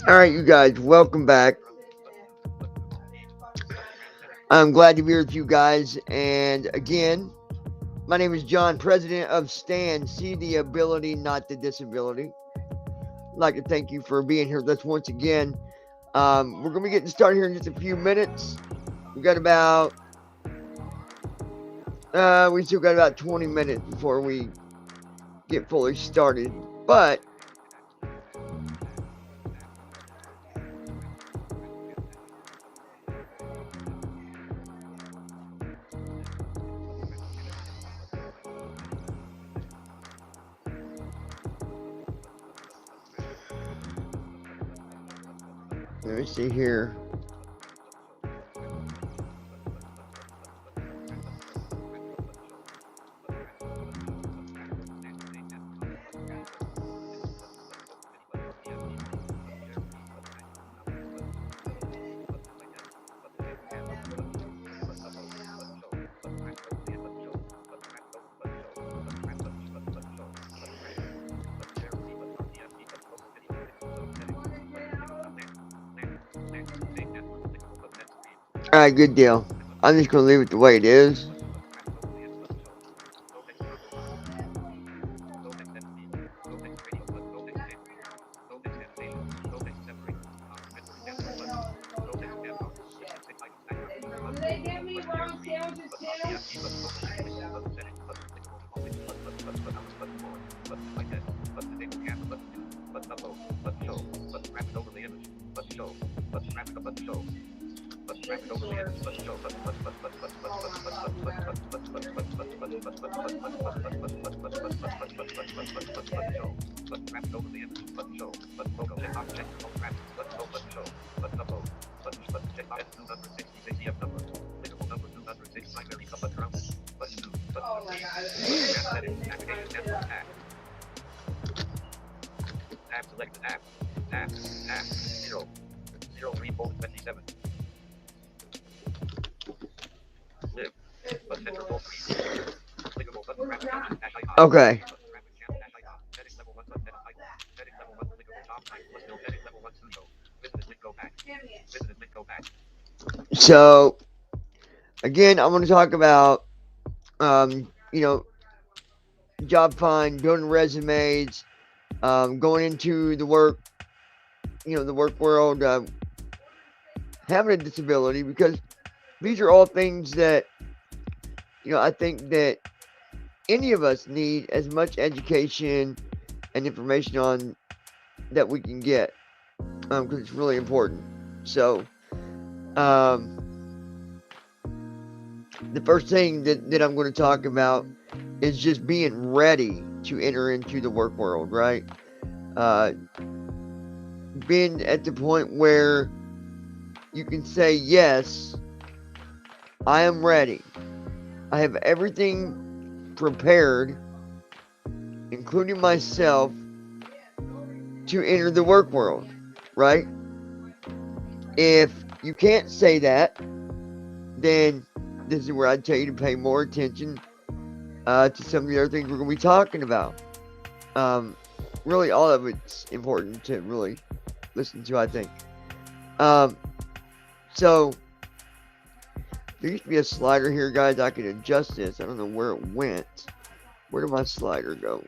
All right, you guys, welcome back. I'm glad to be with you guys. And again, my name is John, president of STAN. See the ability, not the disability. I'd like to thank you for being here with us once again. We're going to be getting started here in just a few minutes. We got about, we still got about 20 minutes before we get fully started. But let me see here. All right, good deal. I'm just going to leave it the way it is. Okay. So, again, I'm going to talk about, you know, job find, building resumes, going into the work, the work world, having a disability, because these are all things that, I think that any of us need as much education and information on that we can get, because it's really important. So, the first thing that I'm going to talk about is just being ready to enter into the work world, right? Being at the point where you can say, yes, I am ready. I have everything prepared, including myself, to enter the work world, right? If you can't say that, then this is where I'd tell you to pay more attention to some of the other things we're going to be talking about. Really, all of it's important to really listen to, I think. So, there used to be a slider here, guys. I could adjust this. I don't know where it went. Where did my slider go?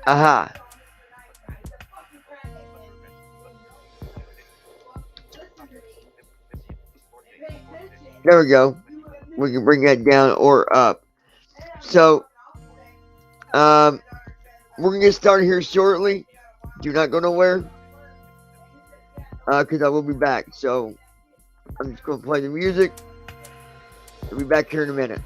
Aha. There we go. We can bring that down or up. So, we're going to get started here shortly. Do not go nowhere, because I will be back. So, I'm just going to play the music. I'll be back here in a minute.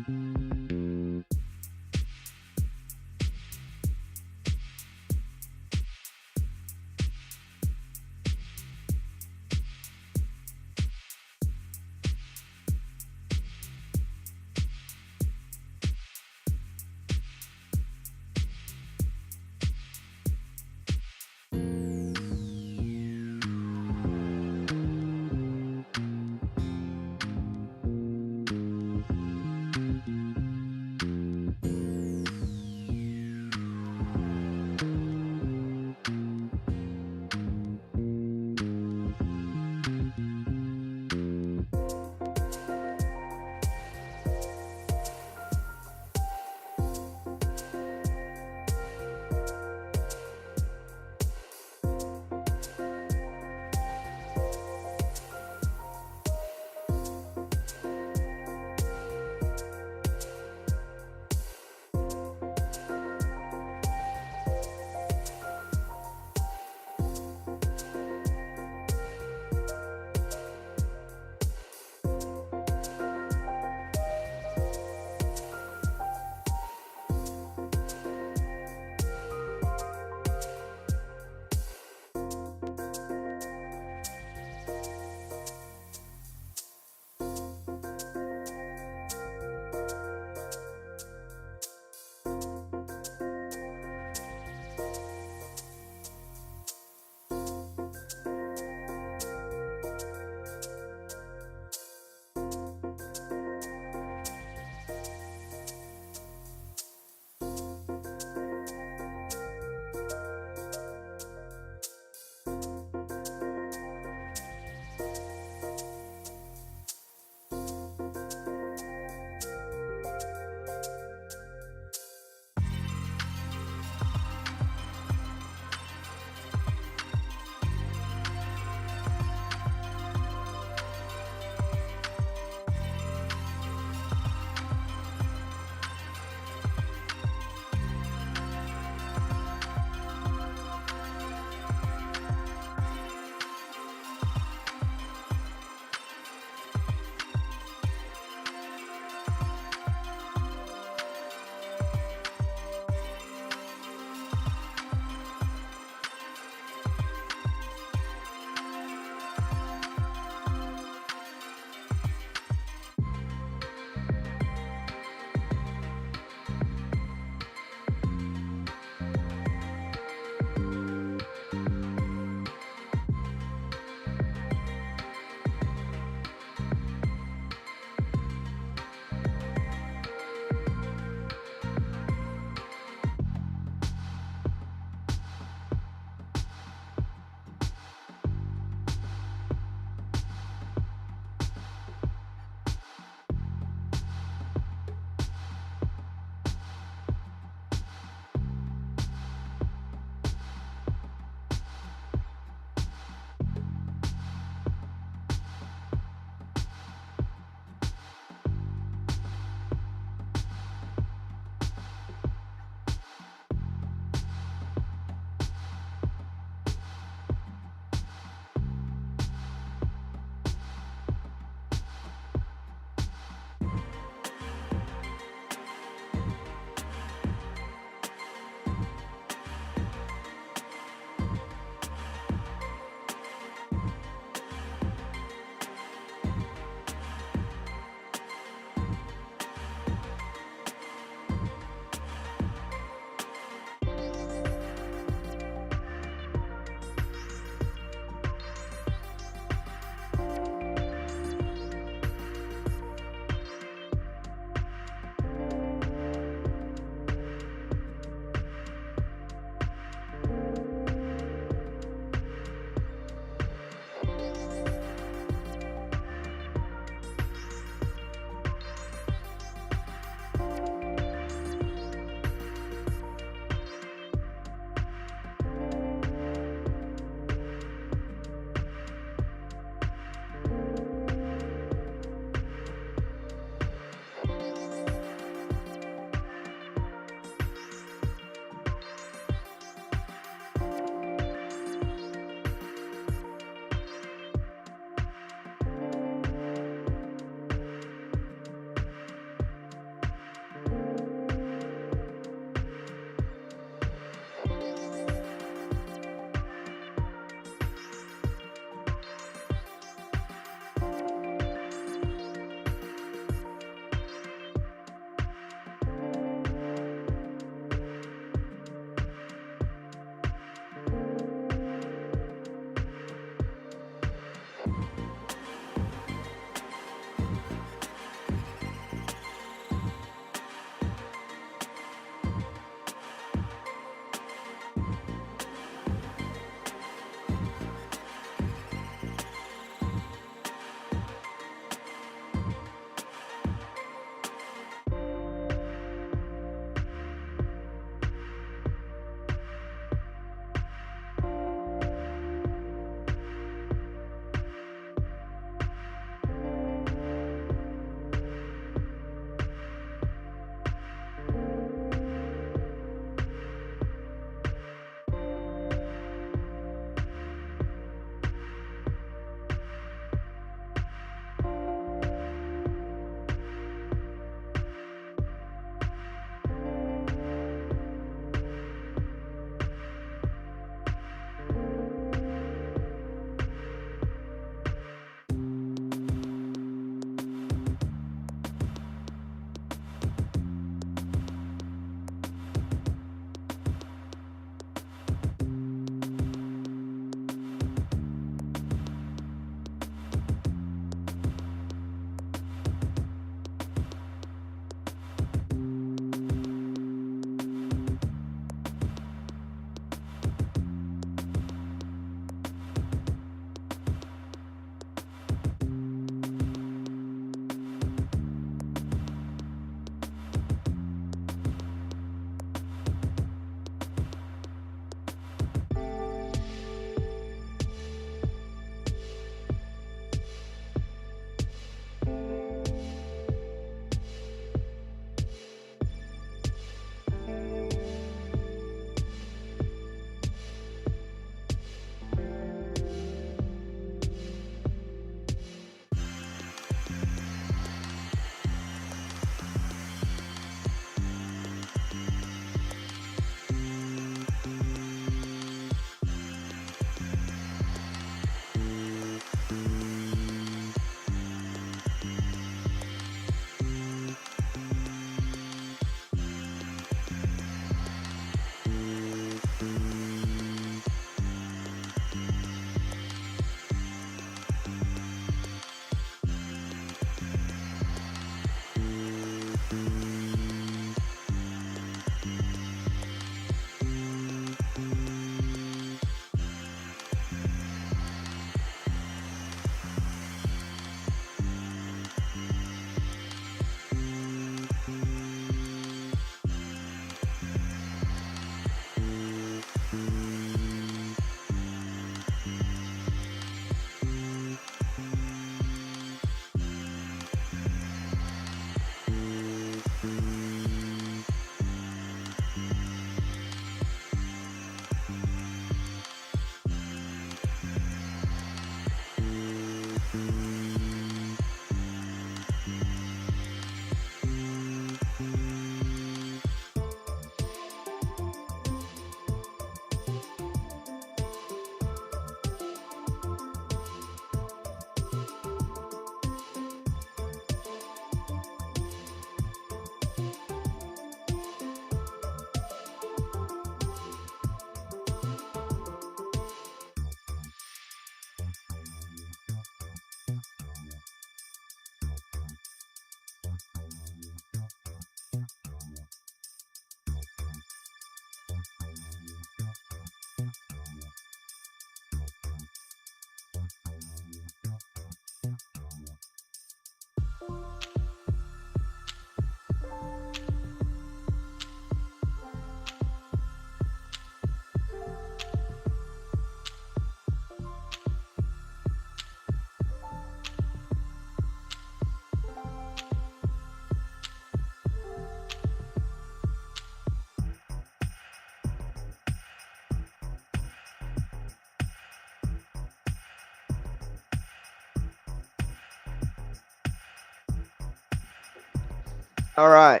All right,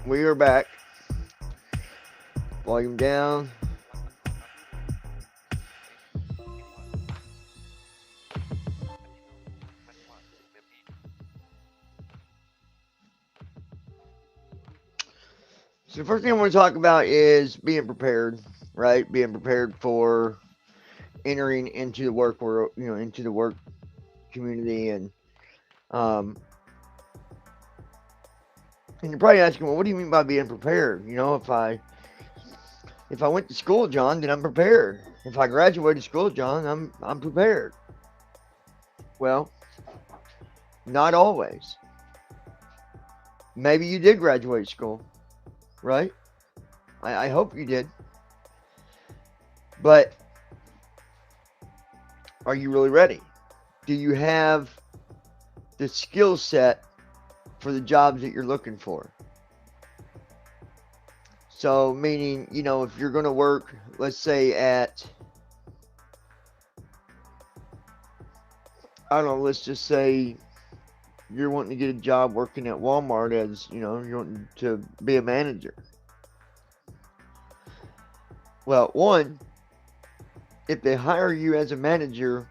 we are back. Volume down. So the first thing I want to talk about is being prepared, right? Being prepared for entering into the work world, into the work community, um, and you're probably asking, well, what do you mean by being prepared? If I went to school, John, then I'm prepared. If I graduated school, John, I'm prepared. Well, not always. Maybe you did graduate school, right? I hope you did. But are you really ready? Do you have the skill set for the jobs that you're looking for? So, meaning, if you're going to work, let's say I don't know, let's just say you're wanting to get a job working at Walmart as, you're wanting to be a manager. Well, one, if they hire you as a manager,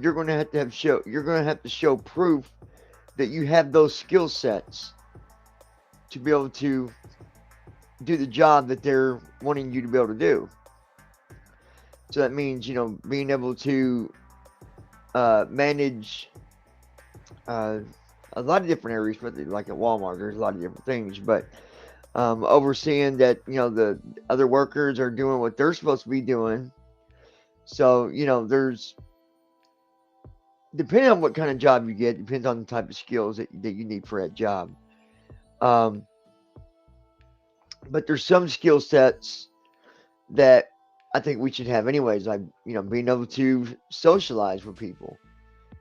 you're going to have to show proof that you have those skill sets to be able to do the job that they're wanting you to be able to do. So that means, being able to manage uh, a lot of different areas, but like at Walmart, there's a lot of different things. But overseeing that, the other workers are doing what they're supposed to be doing. So, there's depending on what kind of job you get, depends on the type of skills that you need for that job. Um, but there's some skill sets that I think we should have anyways, like, being able to socialize with people.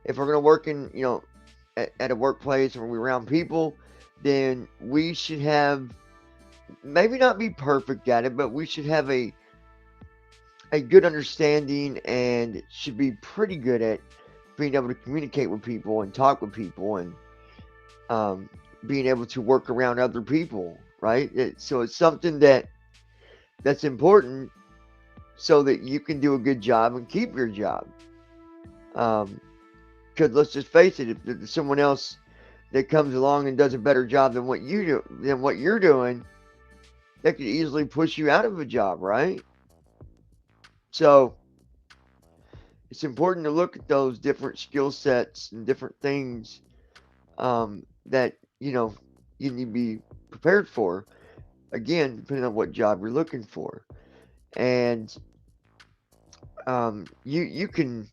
If we're going to work in, at a workplace or we're around people, then we should have, maybe not be perfect at it, but we should have a good understanding and should be pretty good at being able to communicate with people and talk with people and um, being able to work around other people, right? So it's something that's important so that you can do a good job and keep your job. Because let's just face it, if there's someone else that comes along and does a better job than what you're doing, that could easily push you out of a job, right? So it's important to look at those different skill sets and different things that you need to be prepared for. Again, depending on what job you're looking for, and you can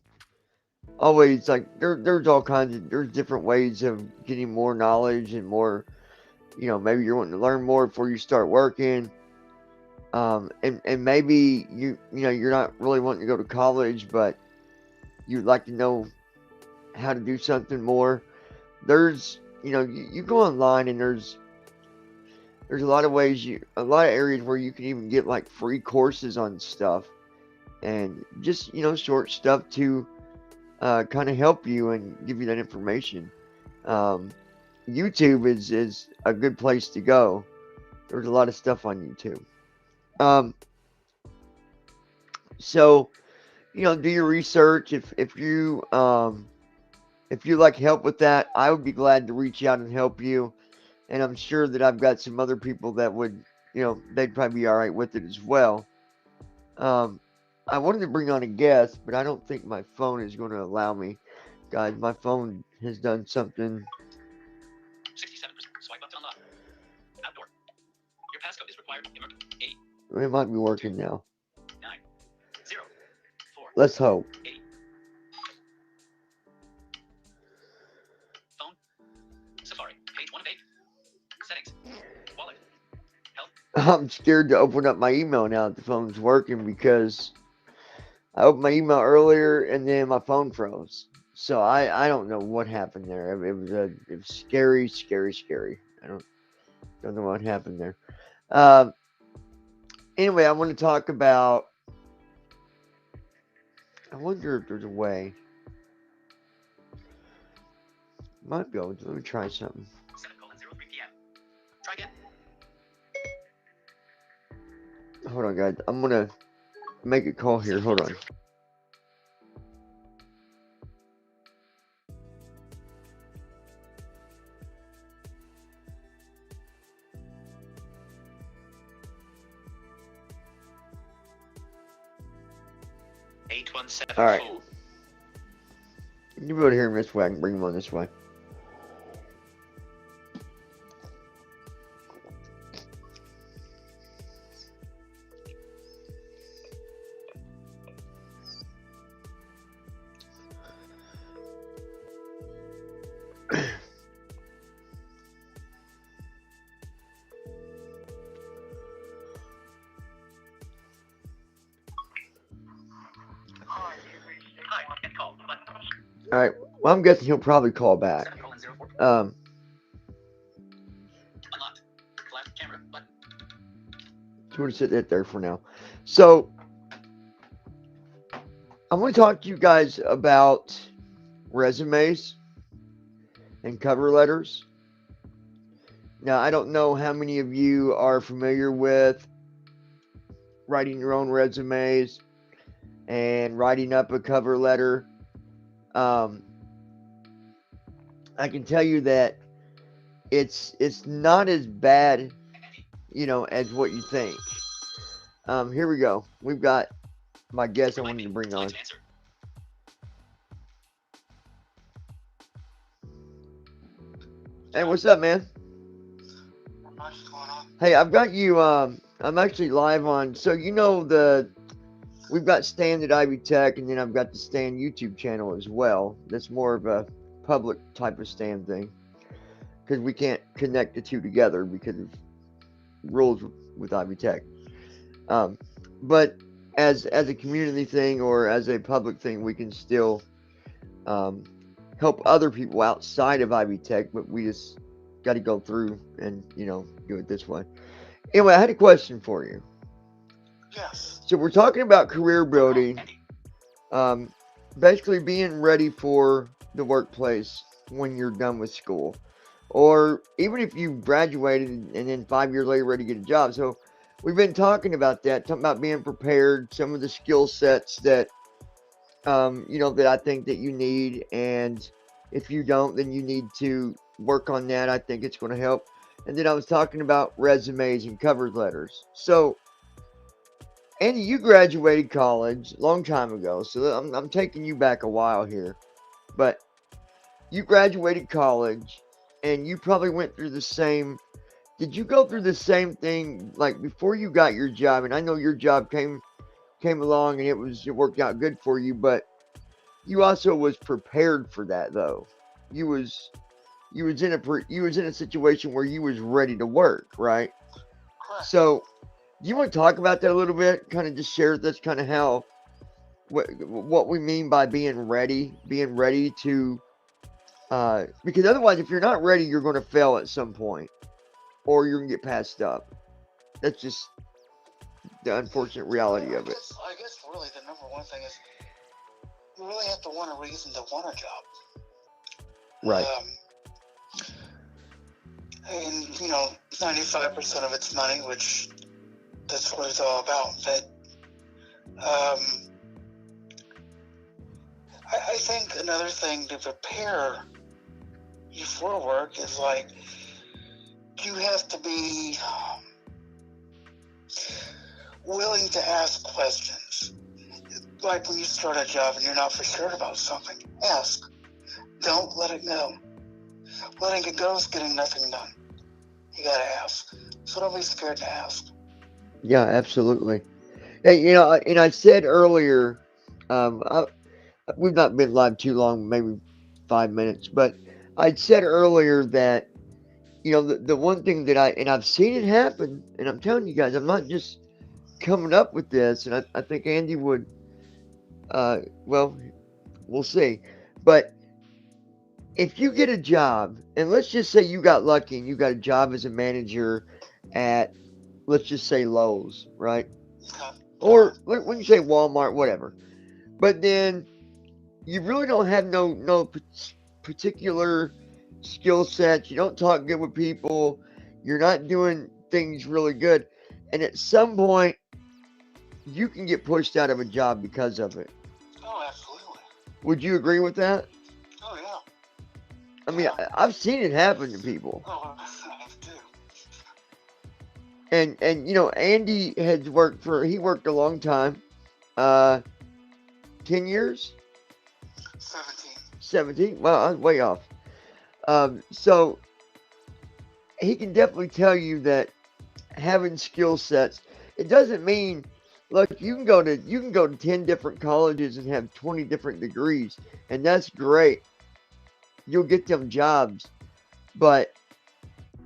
always like there's all kinds of there's different ways of getting more knowledge and more. Maybe you're wanting to learn more before you start working. And maybe you're not really wanting to go to college, but you'd like to know how to do something more. There's you go online and there's a lot of ways a lot of areas where you can even get like free courses on stuff and just short stuff to kind of help you and give you that information. Um, YouTube is a good place to go. There's a lot of stuff on YouTube. Um, so do your research. If you like help with that, I would be glad to reach out and help you. And I'm sure that I've got some other people that would, they'd probably be all right with it as well. Um, I wanted to bring on a guest, but I don't think my phone is going to allow me. Guys, my phone has done something. 67%. Swipe up to unlock. Outdoor. Your passcode is required. 8. It might be working now. 9. 0. 4. Let's hope. 8. Phone. Safari. Page 1 of 8. Settings. Wallet. Health. I'm scared to open up my email now that the phone's working because I opened my email earlier and then my phone froze. So I don't know what happened there. It was scary, scary, scary. I don't know what happened there. Anyway, I want to talk about. I wonder if there's a way. Might be able to. Let me try something. 7:03 Hold on, guys. I'm gonna make a call here. Hold on. All right. You'll be able to hear him this way. I can bring him on this way. All right. Well, I'm guessing he'll probably call back. So we're gonna sit that there for now. So I want to talk to you guys about resumes and cover letters. Now, I don't know how many of you are familiar with writing your own resumes and writing up a cover letter. I can tell you that it's not as bad, as what you think. Here we go. We've got my guest I wanted to bring on. Hey, what's up, man? What's going on? Hey, I've got you. I'm actually live on. So we've got Stan at Ivy Tech, and then I've got the Stan YouTube channel as well. That's more of a public type of Stan thing, because we can't connect the two together because of rules with Ivy Tech. But as a community thing or as a public thing, we can still help other people outside of Ivy Tech, but we just got to go through and do it this way. Anyway, I had a question for you. Yes. So we're talking about career building, basically being ready for the workplace when you're done with school, or even if you graduated and then 5 years later ready to get a job. So we've been talking about that, talking about being prepared, some of the skill sets that that I think that you need, and if you don't, then you need to work on that. I think it's going to help. And then I was talking about resumes and cover letters. So Andy, you graduated college a long time ago, so I'm taking you back a while here. But you graduated college, and you probably went through the same. Did you go through the same thing like before you got your job? And I know your job came along and it worked out good for you, but you also was prepared for that though. You was you was in a situation where you was ready to work, right? Correct. So do you want to talk about that a little bit? Kind of just share that's kind of how what we mean by being ready to because otherwise if you're not ready you're going to fail at some point or you're going to get passed up. That's just the unfortunate reality of it. I guess really the number one thing is you really have to want a reason to want a job. Right. And 95% of it's money, which that's what it's all about. But I think another thing to prepare you for work is like you have to be willing to ask questions. Like when you start a job and you're not for sure about something, ask. Don't let it go. Letting it go is getting nothing done. You gotta ask. So don't be scared to ask. Yeah, absolutely. Hey, and I said earlier, we've not been live too long, maybe 5 minutes, but I'd said earlier that, the one thing that I've seen it happen, and I'm telling you guys, I'm not just coming up with this, and I think Andy would, well, we'll see. But if you get a job, and let's just say you got lucky and you got a job as a manager at, let's just say Lowe's, right? Or when you say Walmart, whatever. But then you really don't have no particular skill sets. You don't talk good with people. You're not doing things really good. And at some point, you can get pushed out of a job because of it. Oh, absolutely. Would you agree with that? Oh, yeah. I mean, Yeah. I've seen it happen to people. Oh, I have too. And Andy has he worked a long time. Uh 10 years? 17. 17? Well, I was way off. So he can definitely tell you that having skill sets, it doesn't mean, look, you can go to 10 different colleges and have 20 different degrees, and that's great. You'll get them jobs, but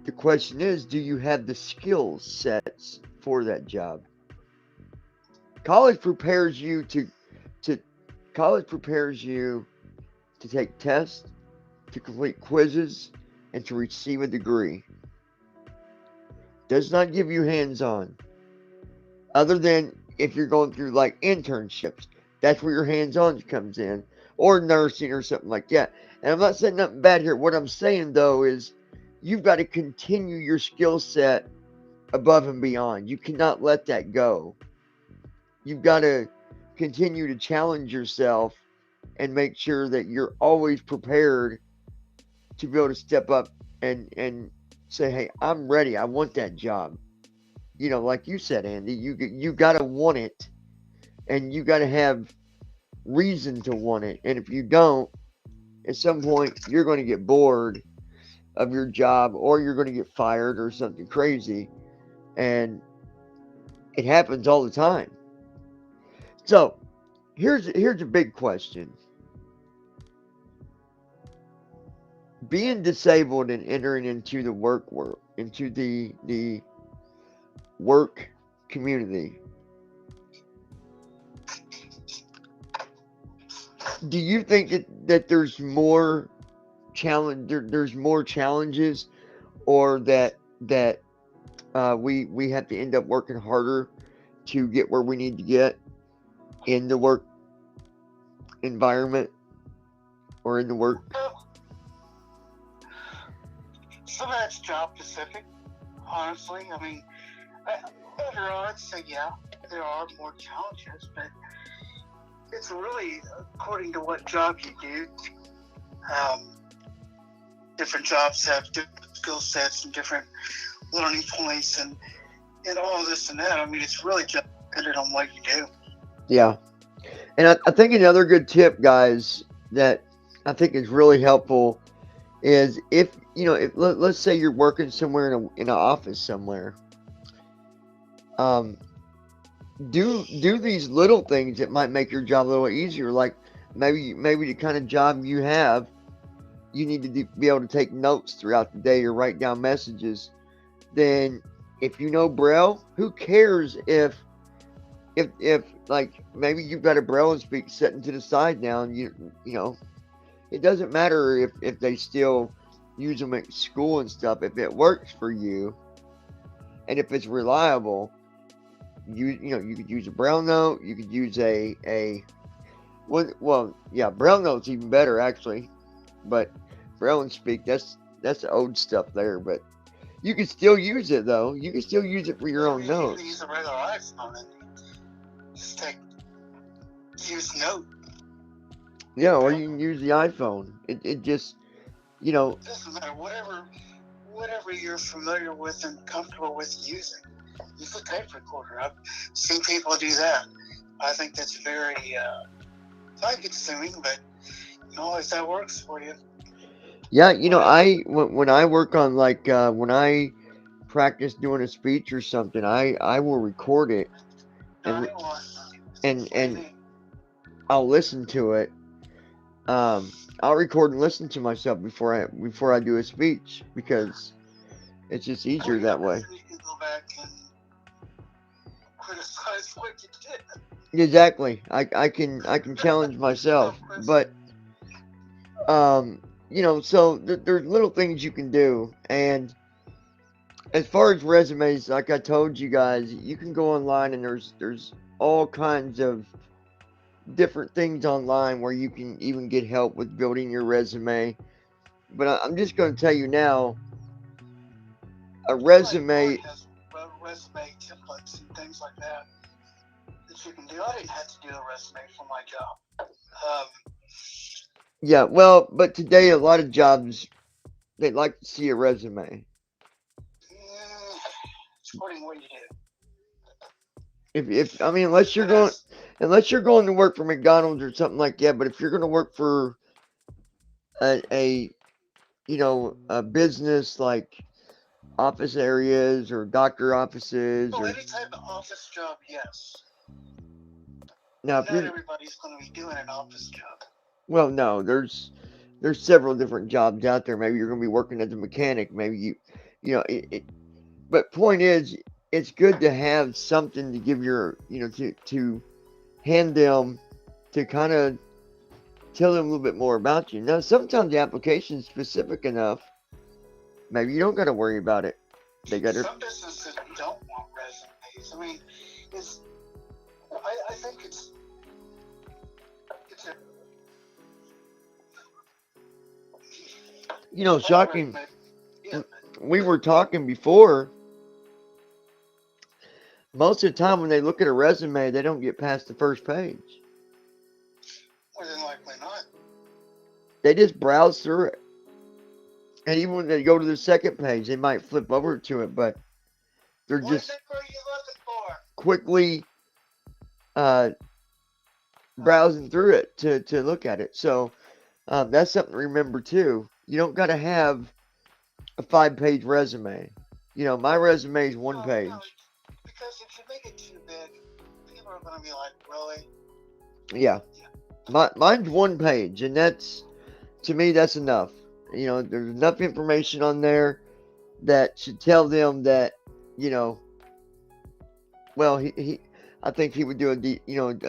the question is, do you have the skill sets for that job? College prepares you to college prepares you to take tests, to complete quizzes, and to receive a degree. Does not give you hands-on. Other than if you're going through like internships, that's where your hands-on comes in, or nursing or something like that. And I'm not saying nothing bad here. What I'm saying though is you've got to continue your skill set above and beyond. You cannot let that go. You've got to continue to challenge yourself and make sure that you're always prepared to be able to step up and say, "Hey, I'm ready. I want that job." Like you said, Andy, you got to want it, and you got to have reason to want it. And if you don't, at some point you're going to get bored of your job, or you're going to get fired or something crazy, and it happens all the time. So here's a big question: being disabled and entering into the into the work community. Do you think that there's more there's more challenges, or that we have to end up working harder to get where we need to get in the work environment, or in the work? Well, some of that's job specific, honestly. I mean, overall, I'd say, yeah, there are more challenges, but it's really according to what job you do. Um, Different jobs have different skill sets and different learning points and all this and that. I mean, it's really just dependent on what you do. Yeah. And I think another good tip, guys, that I think is really helpful is, if let's say you're working somewhere in an office somewhere. um do these little things that might make your job a little easier. Like maybe the kind of job you have, you need to be able to take notes throughout the day or write down messages. Then if you know Braille, who cares if like maybe you've got a Braille and speak sitting to the side now, and you know it doesn't matter if they still use them at school and stuff. If it works for you and if it's reliable, you could use a Braille note. You could use a well, yeah, Braille note's even better actually. But Braille and speak, that's the old stuff there. But you can still use it though. You can still use it for your own You can notes. use a regular iPhone and just use Note. Yeah, or you can use the iPhone. It just It doesn't matter. Whatever you're familiar with and comfortable with using. Use a tape recorder. I've seen people do that. I think that's very time consuming, but if that works for you. Yeah, when I work on, like, when I practice doing a speech or something, I will record it, and Johnny, what? and What do you and mean? I'll listen to it. I'll record and listen to myself before I do a speech, because it's just Oh, easier yeah, that way. because then you can go back and criticize what you did. Exactly. I can challenge myself, Self criticism. but so there's little things you can do. And as far as resumes, like I told you guys, you can go online, and there's all kinds of different things online where you can even get help with building your resume. But I'm just going to tell you now, a Like Word resume. has resume templates and things like that things you can do. I didn't have to do a resume for my job. Yeah, well, but today a lot of jobs, they'd like to see a resume. It's according to what you do. If I mean, unless you're going to work for McDonald's or something like that, but if you're going to work for a a business like office areas or doctor offices Oh, or any type of office job, yes. now if Not you're everybody's going to be doing an office job. well, no, there's several different jobs out there. Maybe you're going to be working as a mechanic. Maybe but point is, it's good to have something to give to hand them to kind of tell them a little bit more about you. Now, sometimes the application's specific enough, maybe you don't got to worry about it. They got to. Some businesses don't want resumes. I mean, I think it's a Shocking. yeah. We were talking before. Most of the time, when they look at a resume, they don't get past the first page. More than likely not. They just browse through it. And even when they go to the second page, they might flip over to it, but they're What just number are you looking for? quickly browsing through it to look at it. So that's something to remember too. You don't got to have a 5-page resume. My resume is one page. No, because if you make it too big, people are going to be like, really? Yeah. Mine's one page, and to me, that's enough. There's enough information on there that should tell them that, well, I think he would do a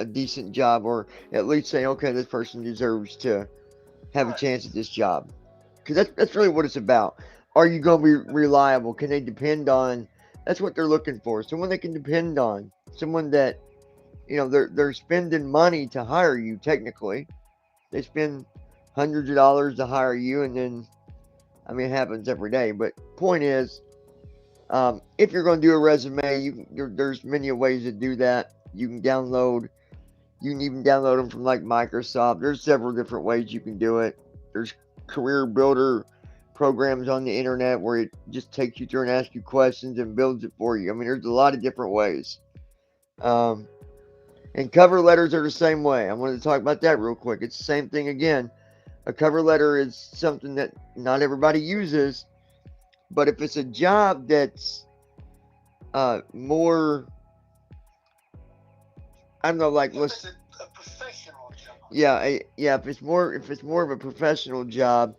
decent job, or at least say, okay, this person deserves to have a chance at this job, because that's really what it's about. Are you going to be reliable? Can they depend on? That's what they're looking for. Someone they can depend on. Someone that they're spending money to hire you. Technically, they spend hundreds of dollars to hire you, and then I mean it happens every day. But point is, if you're going to do a resume, there's many ways to do that. You can even download them from like Microsoft. There's several different ways you can do it. There's career builder programs on the internet where it just takes you through and asks you questions and builds it for you. I mean, there's a lot of different ways. And cover letters are the same way. I wanted to talk about that real quick. It's the same thing again. A cover letter is something that not everybody uses, but if it's a job that's more, I don't know, like let's. It's a professional job. Yeah. If it's more of a professional job,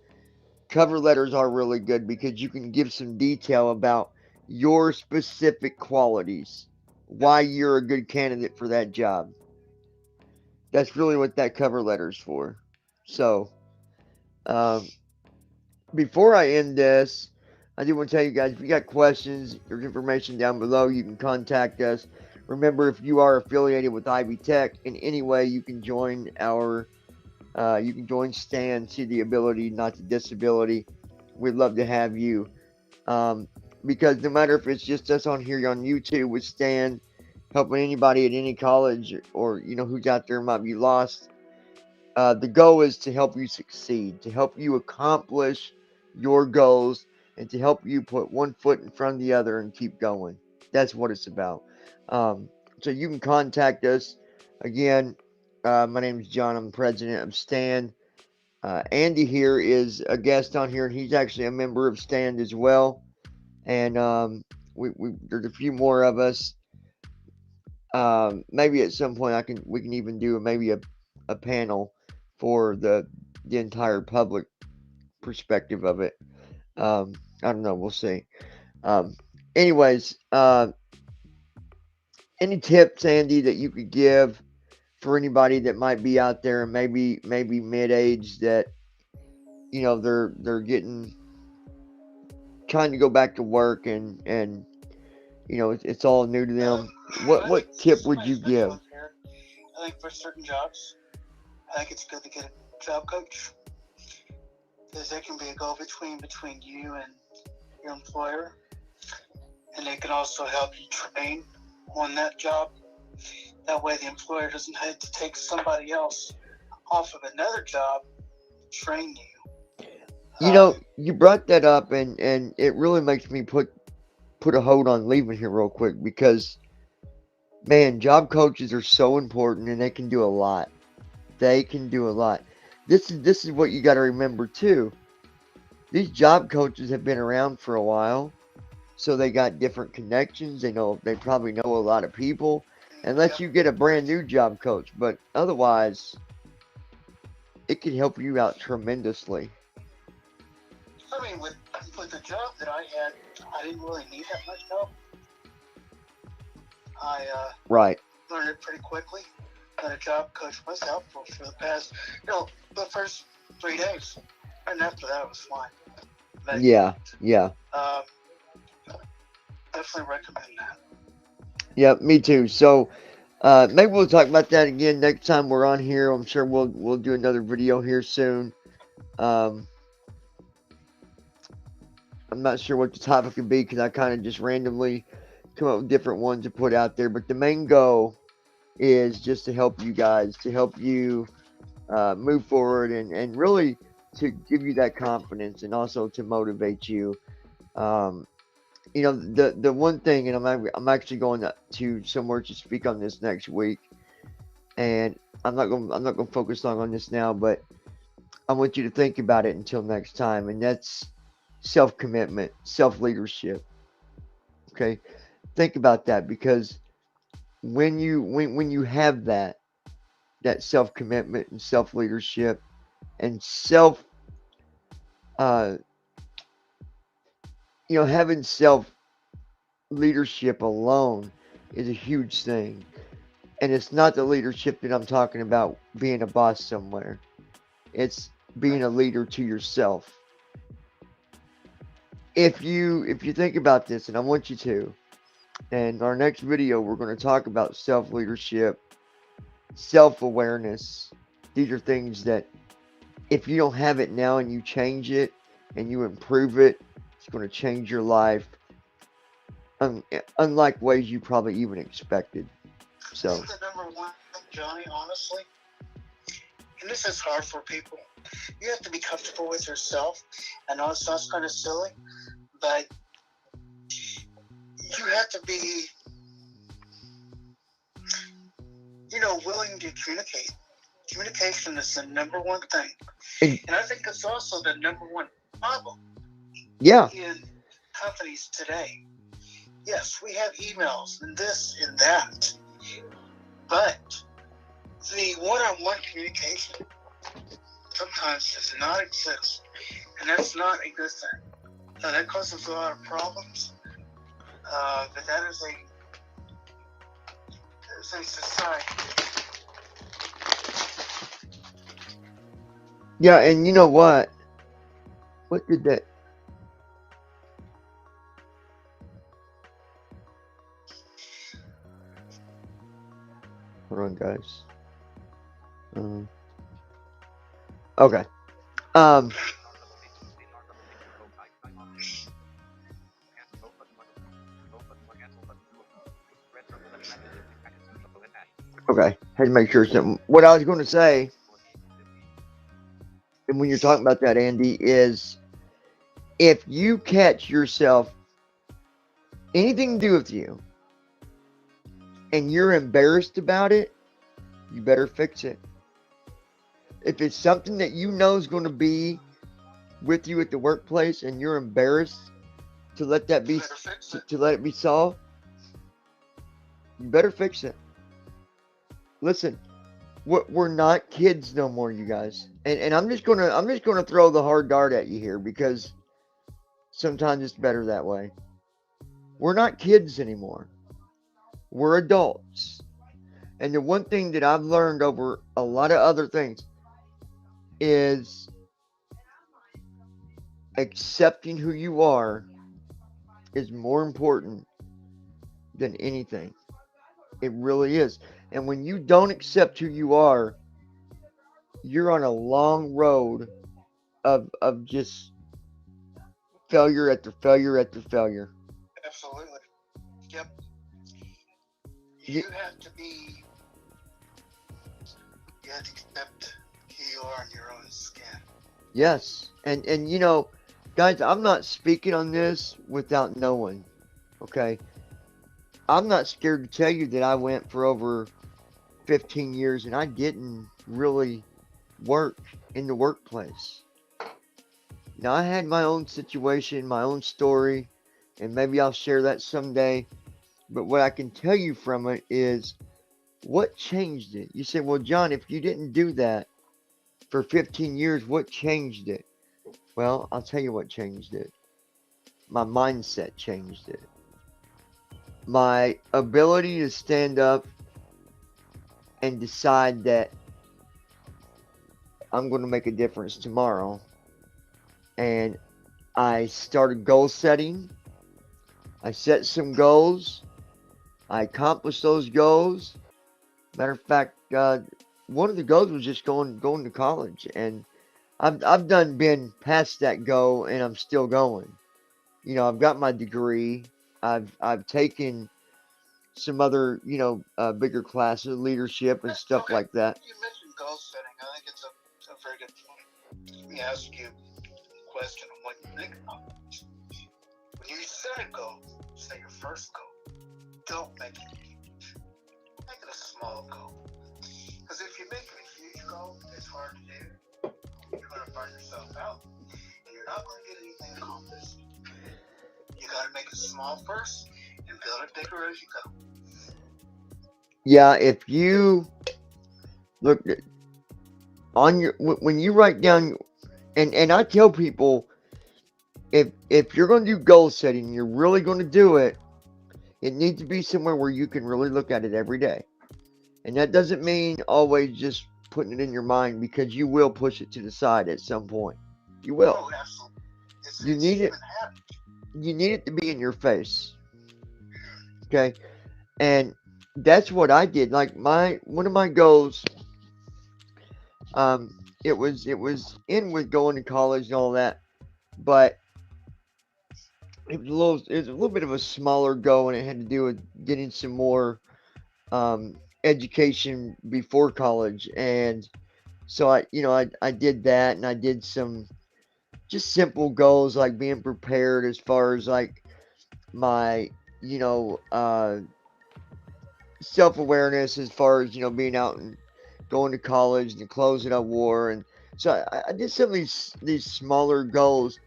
cover letters are really good because you can give some detail about your specific qualities, why you're a good candidate for that job. That's really what that cover letter's for. So, before I end this, I do want to tell you guys, if you got questions, there's information down below. You can contact us. Remember, if you are affiliated with Ivy Tech in any way, you can join STAN, See the Ability, Not the Disability. We'd love to have you. Because no matter if it's just us on here on YouTube with Stan, helping anybody at any college or who's out there might be lost, the goal is to help you succeed, to help you accomplish your goals, and to help you put one foot in front of the other and keep going. That's what it's about. So you can contact us. Again, my name is John. I'm president of STAN. Andy here is a guest on here, and he's actually a member of STAN as well. And there's a few more of us. Maybe at some point we can even do maybe a panel for the entire public perspective of it. I don't know. We'll see. Anyways, any tips, Andy, that you could give for anybody that might be out there and maybe mid-age that they're getting trying to go back to work and it's all new to them. What tip would you give? I think for certain jobs, I think it's good to get a job coach because they can be a go-between between you and your employer, and they can also help you train on that job. That way the employer doesn't have to take somebody else off of another job to train you. You know, you brought that up, and it really makes me put a hold on leaving here real quick because, man, job coaches are so important and they can do a lot. They can do a lot. This is what you got to remember too. These job coaches have been around for a while, so they got different connections. They probably know a lot of people, unless Yep. you get a brand new job coach. But otherwise, it can help you out tremendously. I mean, with the job that I had, I didn't really need that much help. I Right. learned it pretty quickly. But a job coach was helpful for the past, the first 3 days. And after that, it was fine. But Yeah. Yeah. um, definitely recommend that. Yeah. Me too. So, maybe we'll talk about that again next time we're on here. I'm sure we'll do another video here soon. Um, I'm not sure what the topic could be because I kind of just randomly come up with different ones to put out there. But the main goal is just to help you guys, to help you move forward, and really to give you that confidence and also to motivate you. Um, the one thing, and I'm actually going to somewhere to speak on this next week, and I'm not going to focus long on this now, but I want you to think about it until next time, and that's self commitment, self leadership. Okay, think about that because when you have that self commitment and self leadership and self uh having self leadership alone is a huge thing. And it's not the leadership that I'm talking about being a boss somewhere. It's being a leader to yourself. If you think about this, and I want you to, and our next video we're going to talk about self leadership, self awareness. These are things that if you don't have it now and you change it and you improve it, it's going to change your life unlike ways you probably even expected. I So, think the number one thing, Johnny, honestly, and this is hard for people, you have to be comfortable with yourself. I know it sounds kind of silly, but you have to be, willing to communicate. Communication is the number one thing. and And I think it's also the number one problem yeah, in companies today. Yes, we have emails and this and that, but the one-on-one communication sometimes does not exist, and that's not a good thing. That causes a lot of problems, but that is a society. yeah, and you know what? What did that? Hold on, guys. Um, okay. Um, okay. Had to make sure something. What I was going to say, and when you're talking about that, Andy, is if you catch yourself anything to do with you and you're embarrassed about it, you better fix it. If it's something that you know is going to be with you at the workplace and you're embarrassed to let that be to let it be solved, you better fix it. Listen, we're not kids no more, you guys. And I'm just gonna throw the hard dart at you here because sometimes it's better that way. We're not kids anymore. We're adults. And the one thing that I've learned over a lot of other things is accepting who you are is more important than anything. It really is. And when you don't accept who you are, you're on a long road of just failure after failure after failure. Absolutely. Yep. You, You have to be. You have to accept who you are in your own skin. Yes. And you know, guys, I'm not speaking on this without knowing. Okay? I'm not scared to tell you that I went for over 15 years and I didn't really work in the workplace. Now, I had my own situation, my own story, and maybe I'll share that someday. But what I can tell you from it is what changed it. You say, well, John, if you didn't do that for 15 years, what changed it? Well, I'll tell you what changed it. My mindset changed it. My ability to stand up and decide that I'm going to make a difference tomorrow. And I started goal setting. I set some goals. I accomplished those goals. Matter of fact, one of the goals was just going to college, and I've done been past that goal, and I'm still going. You know, I've got my degree. I've taken some other bigger classes, leadership and stuff Okay. like that. You mentioned goal setting. I think it's a very good point. Let me ask you a question on what you think about it. When you set a goal, say your first goal, don't make it huge. Make it a small goal. Because if you make it a huge goal, it's hard to do. You're going to burn yourself out, and you're not going to get anything accomplished. You got to make it small first and build it bigger as you go. Yeah, if you look on your when you write down, and I tell people, if you're going to do goal setting, you're really going to do it. It needs to be somewhere where you can really look at it every day. And that doesn't mean always just putting it in your mind, because you will push it to the side at some point. You will. Oh, absolutely. You It's need it. human habit. You need it to be in your face. Okay? And that's what I did. Like one of my goals, it was in with going to college and all that, but it was a little bit of a smaller goal, and it had to do with getting some more education before college. And so I did that, and I did some just simple goals like being prepared as far as like my you know self-awareness, as far as being out and going to college, and the clothes that I wore. And so I did some of these smaller goals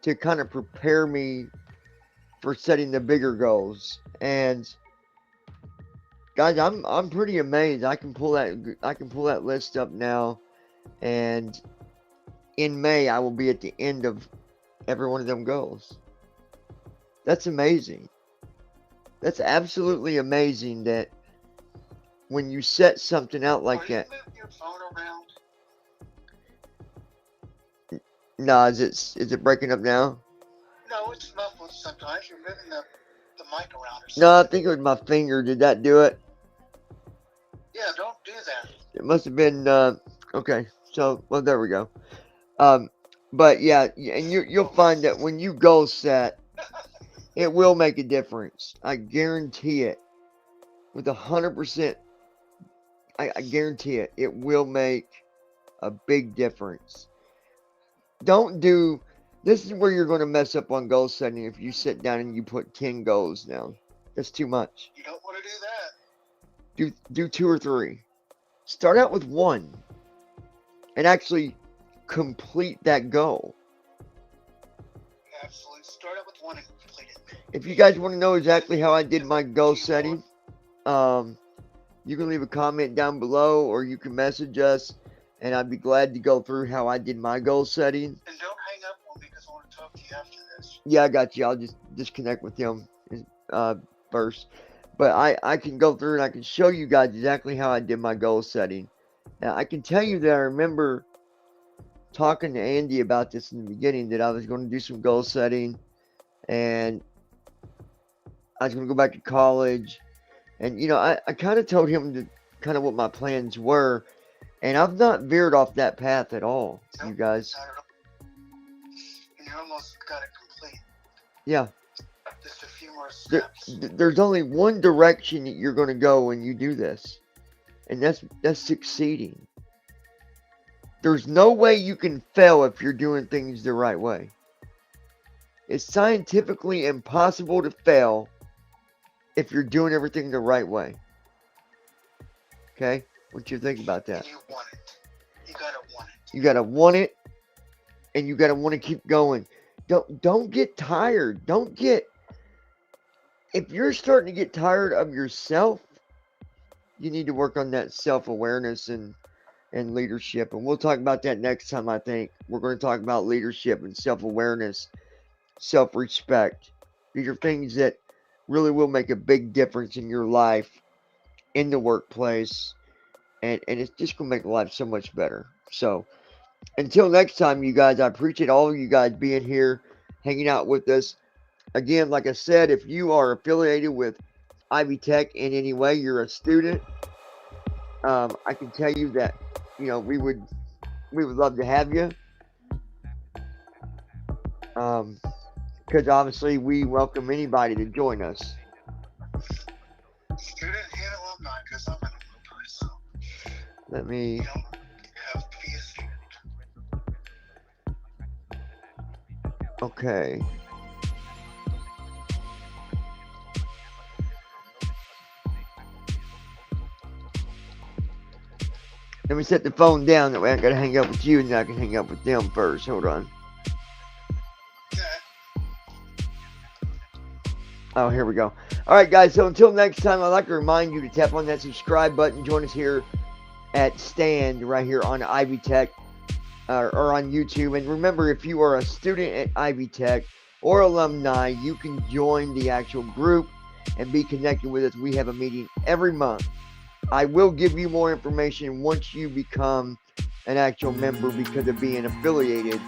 to kind of prepare me for setting the bigger goals. And guys, I'm pretty amazed. I can pull that list up now, and in May I will be at the end of every one of them goals. That's amazing. That's absolutely amazing that when you set something out like Are you that. moving your phone around? Nah, is it breaking up now? No, it's muffled sometimes. You're moving the mic around or No, I something. think it was my finger. Did that do it? Yeah, don't do that. It must have been. Okay, so well, there we go. Um, but yeah, and you'll find that when you goal set, it will make a difference. I guarantee it. With 100%, I guarantee it. It will make a big difference. Don't do. This is where you're going to mess up on goal setting if you sit down and you put 10 goals down. That's too much. You don't want to do that. Do two or three. Start out with one and actually complete that goal. Absolutely. Start out with one and complete it. If you guys want to know exactly how I did my goal setting, you can leave a comment down below, or you can message us, and I'd be glad to go through how I did my goal setting. And don't hang up on me, because I want to talk to you after this. Yeah, I got you. I'll just disconnect with him first. But I can go through and I can show you guys exactly how I did my goal setting. Now, I can tell you that I remember talking to Andy about this in the beginning, that I was going to do some goal setting, and I was going to go back to college. And, I kind of told him kind of what my plans were, and I've not veered off that path at all, you guys. Not at all. And you almost got it complete. Yeah. Just a few more steps. There's only one direction that you're going to go when you do this, and that's succeeding. There's no way you can fail if you're doing things the right way. It's scientifically impossible to fail if you're doing everything the right way. Okay? What you think about that? And you want it. You gotta want it. You gotta want it, and you gotta want to keep going. Don't get tired. If you're starting to get tired of yourself, you need to work on that self-awareness and leadership. And we'll talk about that next time, I think. We're going to talk about leadership and self-awareness, self-respect. These are things that really will make a big difference in your life, in the workplace, and it's just going to make life so much better. So, until next time, you guys, I appreciate all of you guys being here, hanging out with us. Again, like I said, if you are affiliated with Ivy Tech in any way, you're a student, I can tell you that, we would love to have you. Because obviously we welcome anybody to join us. Student and alumni, because I'm an alumni, so Let me. you don't have to be a student. Okay. Let me set the phone down. That way I gotta hang up with you, and then I can hang up with them first. Hold on. Okay. Oh, here we go. All right, guys. So until next time, I'd like to remind you to tap on that subscribe button. Join us here at Stand right here on Ivy Tech or on YouTube. And remember, if you are a student at Ivy Tech or alumni, you can join the actual group and be connected with us. We have a meeting every month. I will give you more information once you become an actual member because of being affiliated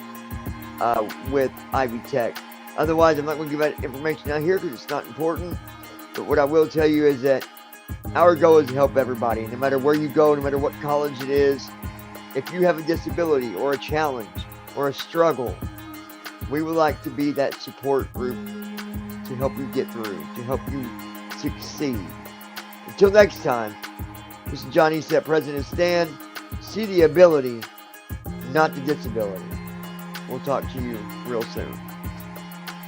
with Ivy Tech. Otherwise, I'm not going to give that information out here because it's not important. But what I will tell you is that our goal is to help everybody. No matter where you go, no matter what college it is, if you have a disability or a challenge or a struggle, we would like to be that support group to help you get through, to help you succeed. Until next time, this is John East, President Stan. See the ability, not the disability. We'll talk to you real soon.